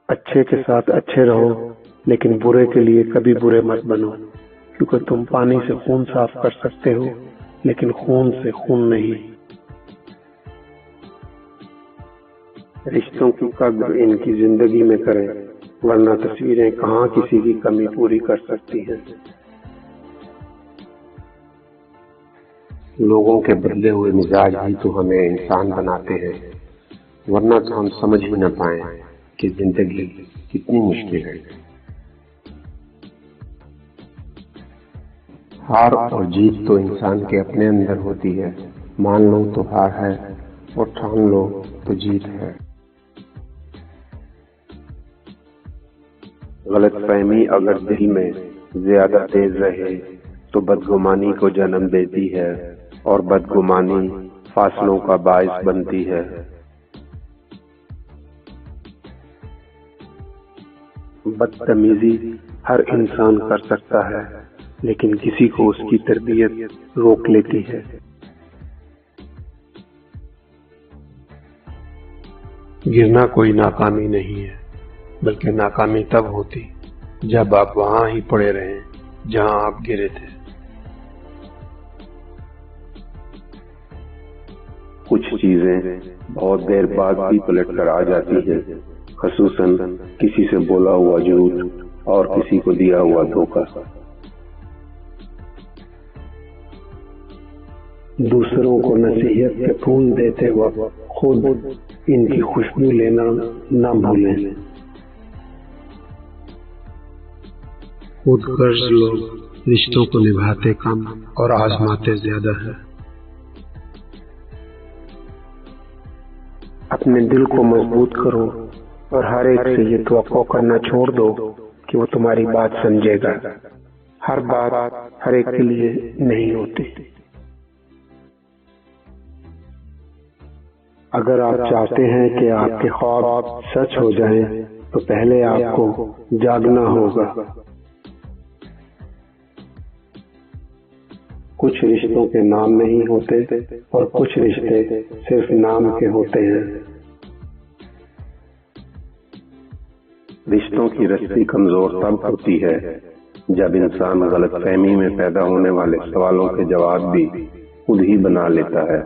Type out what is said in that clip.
اچھے کے ساتھ اچھے رہو، لیکن برے کے لیے کبھی برے مت بنو، کیونکہ تم پانی سے خون صاف کر سکتے ہو لیکن خون سے خون نہیں۔ رشتوں کی قدر ان کی زندگی میں کریں، ورنہ تصویریں کہاں کسی کی کمی پوری کر سکتی ہیں۔ لوگوں کے بدلے ہوئے مزاج ہی تو ہمیں انسان بناتے ہیں، ورنہ تو ہم سمجھ ہی نہ پائیں کہ زندگی کتنی مشکل ہے۔ ہار اور جیت تو انسان کے اپنے اندر ہوتی ہے، مان لو تو ہار ہے اور ٹھان لو تو جیت ہے۔ غلط فہمی اگر دل میں زیادہ تیز رہے تو بدگمانی کو جنم دیتی ہے، اور بدگمانی فاصلوں کا باعث بنتی ہے۔ بدتمیزی ہر انسان کر سکتا ہے، لیکن کسی کو اس کی تربیت روک لیتی ہے۔ گرنا کوئی ناکامی نہیں ہے، بلکہ ناکامی تب ہوتی جب آپ وہاں ہی پڑے رہیں جہاں آپ گرے تھے۔ کچھ چیزیں بہت دیر بعد بھی پلٹ کر آ جاتی ہیں، خصوصاً کسی سے بولا ہوا جھوٹ اور کسی کو دیا ہوا دھوکہ۔ دوسروں کو نصیحت کے پھول دیتے وقت خود ان کی خوشبو لینا نہ بھولیں۔ خود غرض لوگ رشتوں کو نبھاتے کم اور آزماتے زیادہ ہے۔ اپنے دل کو مضبوط کرو اور ہر ایک سے یہ توقع کرنا چھوڑ دو کہ وہ تمہاری بات سمجھے گا۔ ہر بات ہر ایک کے لیے نہیں ہوتی۔ اگر آپ چاہتے ہیں کہ آپ کے خواب سچ ہو جائیں تو پہلے آپ کو جاگنا ہوگا۔ کچھ رشتوں کے نام نہیں ہوتے اور کچھ رشتے صرف نام کے ہوتے ہیں۔ رشتوں کی رسی کمزور تب ہوتی ہے جب انسان غلط فہمی میں پیدا ہونے والے سوالوں کے جواب بھی خود ہی بنا لیتا ہے۔